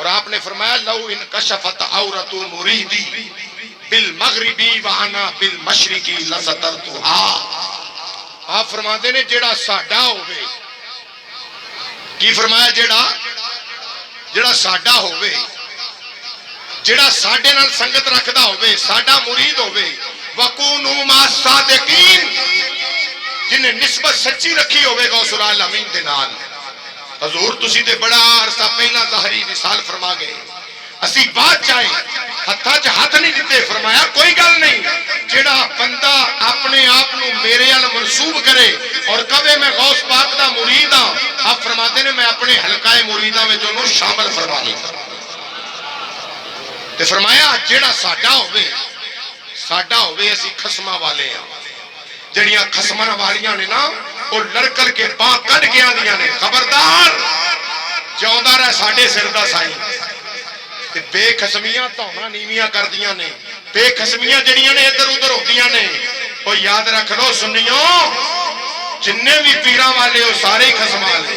اور آپ نے فرمایا لو انکشفت عورت مریدی بالمغربی وانا بالمشرقی لسترتها. آپ فرماتے نے جیڑا ساڈا ہوئے، کی فرمایا جیڑا ساڈا ہوئے، جیڑا ساڈے نال سنگت رکھدا ہوئے، ساڈا مرید ہوئے، وَقُونُوا مَعَ الصَّادِقِينَ، جنہیں نسبت سچی رکھی ہوئے غوث العالمین دے نال. حضور تسی تے بڑا عرصہ پہلا ظاہری وصال فرما گئے، اسی بات چاہیں ہتھاں چ ہاتھ نہیں دیتے. فرمایا کوئی گل نہیں، جیڑا بندہ اپنے آپ نو میرے ال منسوب کرے اور کہے میں غوث پاک دا مرید ہاں، آپ فرماتے نے میں اپنے حلقہ مریداں وچ انہوں شامل فرما لیتا. تے فرمایا جیڑا ساڈا ہوئے اسی خصماں والے ہیں. جڑیاں خصماں والیاں نے نا وہ لڑکل کے باں کڈ گیا دیاں نے، خبردار جاؤندا رہ ساڈے سر دا سائیں. تے بے خصمیاں تونا نیویاں کر دیاں نے، بے خصمیاں جڑیاں نے ادھر ادھر ہوندیاں نے. وہ یاد رکھ لو سنیوں، جننے بھی پیراں والے ہو سارے خصم والے.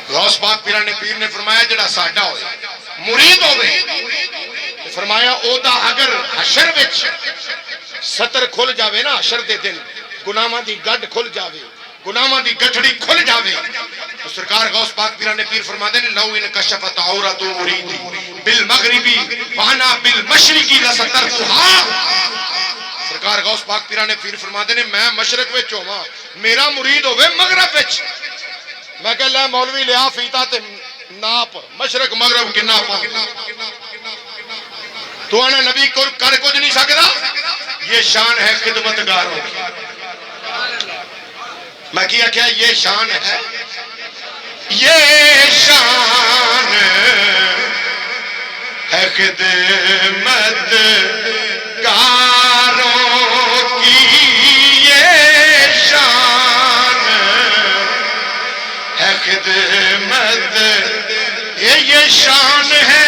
غوث پاک پیراں پیر نے فرمایا جڑا ساڈا ہوئے مرید ہوئے، فرمایا او دا اگر حشر وچ ستر کھل جاوے نا، حشر دے دن گناہاں دی گڈ کھل جاوے، گناہاں دی گٹھڑی کھل جاوے، تو سرکار غوث پاک پیراں نے پیر فرما دے لو انکشفت عورت مریدی بالمغربی وانا بالمشرقی لسترتها. سرکار غوث پاک پیراں نے پیر فرما دے میں مشرق وچ ہوواں، میرا مرید ہوے مغرب وچ. میں کہ لے مولوی لیا فیتا تے ناپ مشرق مغرب کنا پا، تو آنا نبی کر کچھ نہیں سکتا. یہ شان ہے خدمتگاروں کی. میں کیا یہ شان ہے، یہ شان ہے خدمت گاروں کی، یہ شان ہے خدمت، یہ شان ہے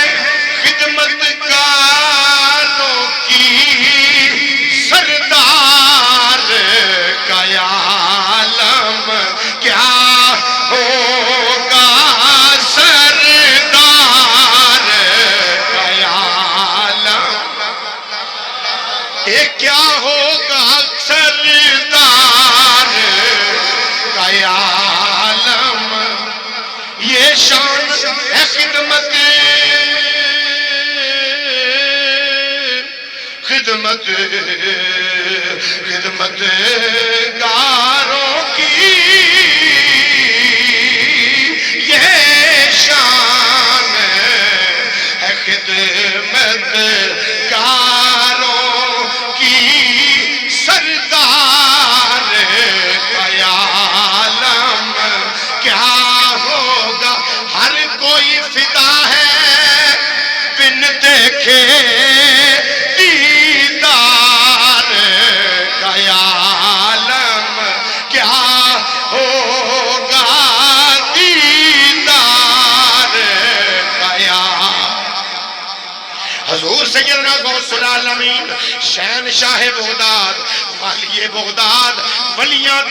خدمت گاروں کی. سردار کا عالم کیا ہوگا، سردار کا عالم یہ کیا ہوگا، سردار کا عالم. یہ شان ہے خدمت گاروں کی، یہ شان ہے خدمت گاروں کی. سردار کا عالم کیا ہوگا، ہر کوئی فدا ہے بن دیکھے سیدنا غوث العالمین شہنشاہ بغداد، والی بغداد، ولیاں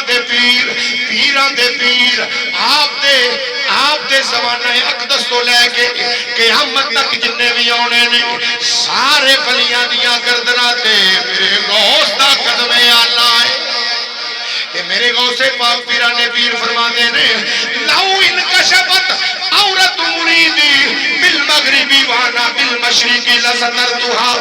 دے پیر، پیران دے پیر، آپ دے زمانہ اقدس تو لے کے قیامت تک جننے بھی آنے نے سارے ولیاں دیاں گردناں تے میرے غوث دا قدم آلہ ہے. کہ میرے غوث پاک پیران نے پیر فرما دے نے لو انکشفت عورت مریدی بالمغربی وانا بالمشرقی لسترتها.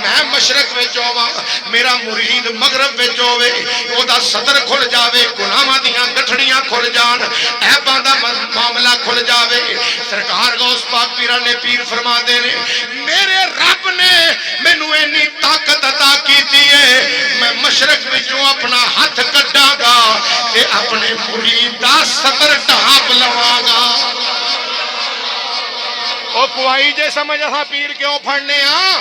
میں مشرق وچ ہوواں، میرا مرید مغرب وچ ہوے، او دا صدر کھل جاوے، گناہاں دیاں گٹھڑیاں کھل جان، عیباں دا معاملہ کھل جاوے. سرکار غوث پاک پیران نے پیر فرما دے نے میرے رب نے مینوں اینی طاقت عطا کیتی ہے، میں مشرق وچوں اپنا ہاتھ کڈاں گا تے اپنے مرید دا صدر ڈھانپ لواں گا. او کو آئی جے سمجھ اسا پیر کیوں پھڑنے ہاں؟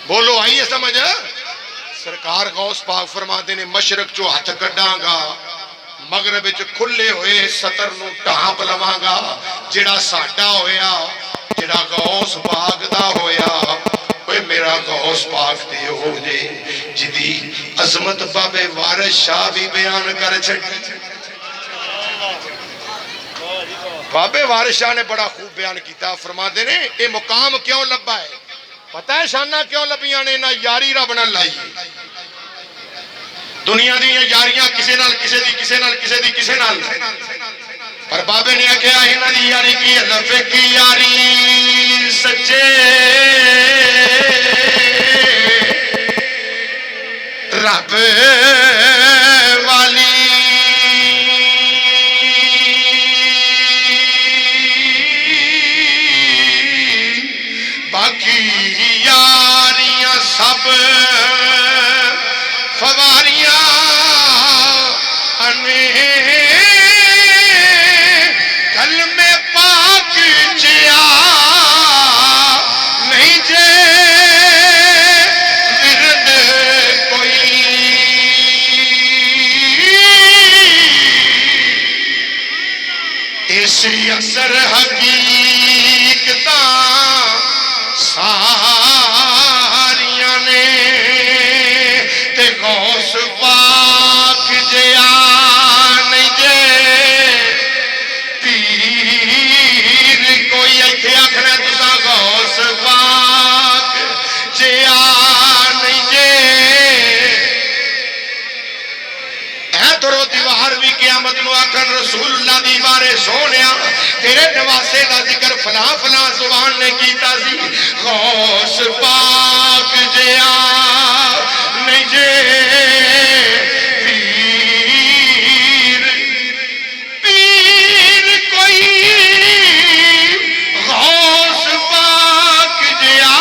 بولو آئیے سمجھ. سرکار غوث پاک فرما دے نے مشرق چو ہاتھ کڈاں گا، مغرب وچ کھلے ہوئے سطر نو ڈھانپ لواں گا. جڑا ساڈا ہویا، جڑا غوث پاک دا ہویا، اوے میرا غوث پاک دے ہو جے جدی عظمت بابے وارث شاہ بھی بیان کر چھڑی. بابے وارث شاہ نے بڑا خوب بیان کیتا، فرماتے نے یہ مقام کیوں لبا ہے؟ پتہ ہے شانہ کیوں لبیاں نے؟ نہ یاری رب نہ لائی، دنیا دی یاریاں کسے نال کسے دی کسے نال کسے دی کسے نال، پر بابے نے کہا انہاں دی یاری کی لفے کی یاری سچے رب والی، باقی یاریاں سب فواریاں کلمے پاک چیا نہیں جے ورد کوئی، اس اثر حقیقتاں ساریاں نے تے غوث پاک جیا نہیں جے پیر کوئی ایتھے آکھنا تساں غوث پاک جیا نہیں جے، اے درو دیوار بھی قیامت نو آکھن رسول اللہ دی بارے سونیا تیرے نواسے دا ذکر فلاں فلاں زبان نے کیتا سی، غوث پاک جیا نہیں جے پیر، پیر کوئی غوث پاک جیا،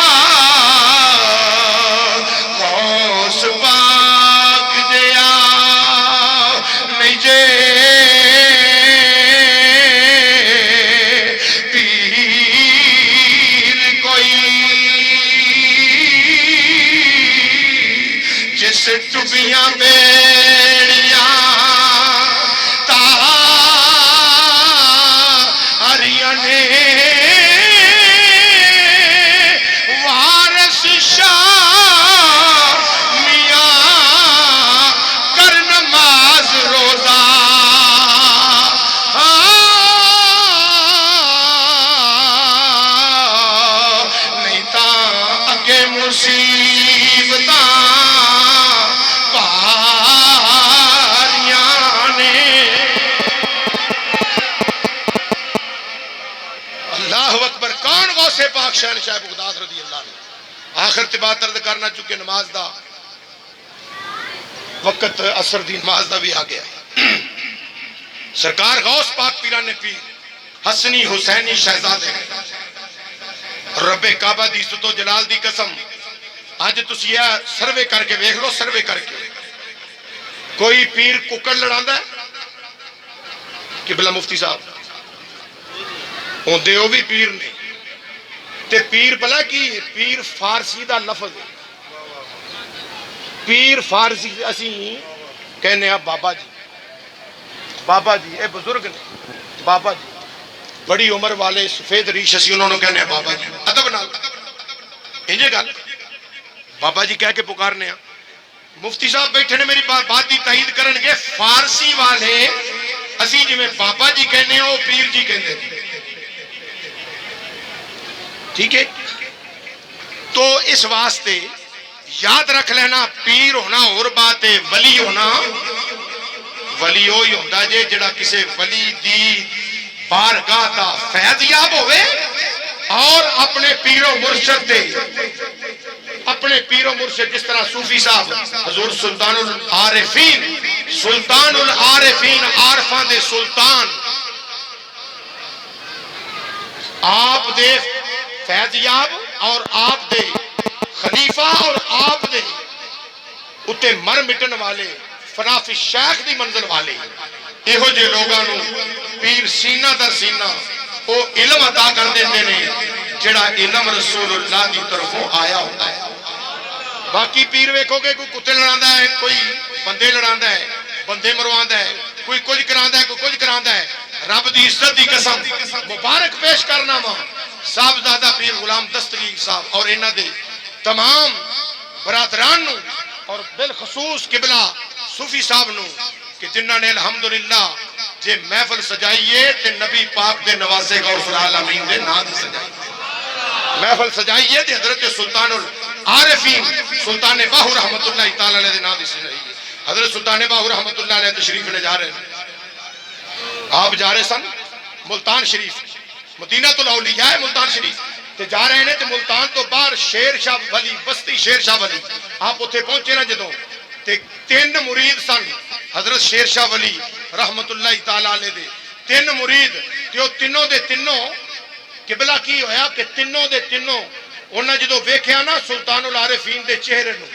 غوث پاک جیا نہیں جے پیر کوئی، جس ٹبیاں بیڑیاں تاریاں نے وارث شاہ میاں کر نماز روزہ، نہیں تاں اگے مصیبتاں پاریاں نے۔ اللہ اکبر، کون غوث پاک شہنشاہ بغداد رضی اللہ عنہ؟ آخر تے بات عرض کرنا چکے نماز دا وقت عصر دی نماز دا بھی آ گیا ہے۔ سرکار غوث پاک پیران نے پیر حسنی حسینی شہزادے رب کعبہ دی عزت و جلال دی قسم، آج تسی یہ سروے کر کے دیکھ لو، سروے کر کے کوئی پیر ککڑ لڑاندا ہے؟ قبلہ مفتی صاحب ہوندے ہو بھی پیر نہیں تے پیر بلا کی پیر فارسی دا لفظ ہے، پیر فارسی اسی کہنے ہیں بابا جی، بابا جی اے بزرگ نے، بابا جی بڑی عمر والے سفید ریش اسی انہوں نے کہنے ہیں بابا جی، ادب نال انجے گل بابا جی کہہ کے پکارنے ہیں۔ مفتی صاحب بیٹھے نے میری بات دی تائید کرن گے، فارسی والے اسی جی میں بابا جی کہنے ہیں وہ پیر جی کہنے ہیں، ٹھیک ہے؟ تو اس واسطے یاد رکھ لینا، پیر ہونا اور بات ہے، ولی ہونا ولی ہوئی ہوندہ جے جڑا کسے ولی دی بارگاہ دا فیض یاب ہوئے اور اپنے پیر و مرشد دے، اپنے پیر و مرشد جس طرح صوفی صاحب حضور سلطان العارفین، سلطان العارفین عارفان دے سلطان، آپ دے فیض یاب اور آپ دے خلیفہ اور آپ دے اتے مر مٹن والے فنافی شیخ دی منزل والے، ایہو جے لوگانو پیر سینہ در سینہ وہ علم عطا کر دیتے ہیں جڑا علم رسول اللہ دی طرفوں آیا ہوتا ہے۔ باقی پیر ویکھو گے کوئی کتے لڑاندہ ہے، کوئی بندے لڑاندہ ہے، بندے مرواندہ ہے، کوئی کچھ کراندہ ہے، کوئی کچھ کراندہ ہے۔ رب دی عزت دی قسم مبارک پیش کرنا ماں صاحبزادہ پیر غلام دستگیر صاحب اور انہ دے تمام برادران نو اور بالخصوص قبلہ صوفی صاحب نو کہ جنہوں نے الحمدللہ جے محفل سجائیے تے نبی پاک دے نوازے غوث العالمین دے نا دی سجائی محفل سجائیے تے حضرت سلطان العارفین سلطان باہو رحمت اللہ تعالی علیہ دے نا دی سجائیے حضرت سلطان باہو رحمت اللہ علیہ تشریف لے جا رہے ہیں آپ جا رہے سن ملتان شریف مدینہ الاولیاء ہے ملتان شریف تے جا رہے ہیں تے ملتان تو باہر شیر شاہ ولی بستی شیر شاہ ولی آپ اتھے پہنچے نا جدوں تے 3 مرید سن حضرت شیر شاہ ولی رحمت اللہ تعالی علیہ دے 3 مرید تے وہ تینوں دے تینوں قبلہ کی ہویا کہ تینوں دے تینوں انہاں جدوں ویکھیا نا سلطان العارفین دے چہرے نو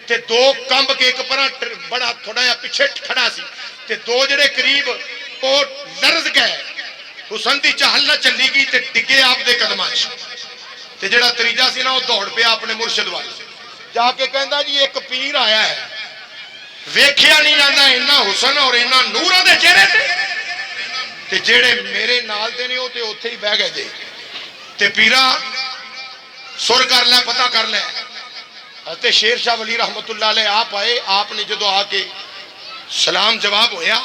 تے 2 کمب کے ایک پرا بڑا تھوڑا یا پیچھے کھڑا سی تے 2 جڑے قریب وہ لرز گئے حسن دی چہل نہ چلی گئی تے ڈگے آپ دے قدماں تے جڑا تریجا سی نا وہ دوڑ پیا اپنے مرشد والے جا کے کہندا جی ایک پیر آیا ہے ویکھیا نہیں جاندا اینا حسن اور اینا نوراں دے چہرے تے جڑے میرے نال دے نے او تے اوتھے ہی بہ گئے جے تے پیرا سر کر لے پتہ کر لے حضرت شیر شاہ ولی رحمت اللہ علیہ آپ آئے آپ نے جدو آ کے سلام جواب ہویا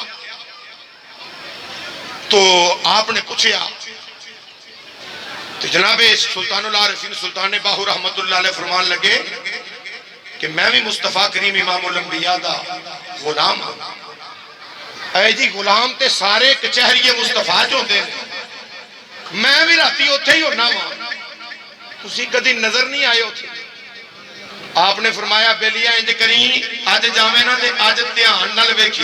تو آپ نے پوچھیا تو جناب سلطان العارفین سلطان باہو رحمت اللہ علیہ فرمان لگے کہ میں بھی مصطفیٰ کریم امام الانبیاء دا غلام ہوں اے جی غلام تے سارے کچہری مصطفیٰ جو ہوتے ہیں میں بھی راتی اتھے ہی ہونا ہوں اسی کدی نظر نہیں آئے اتھے آپ نے فرمایا بیلیا انج کریں آج جاوے نا تے آج دھیان نال ویکھی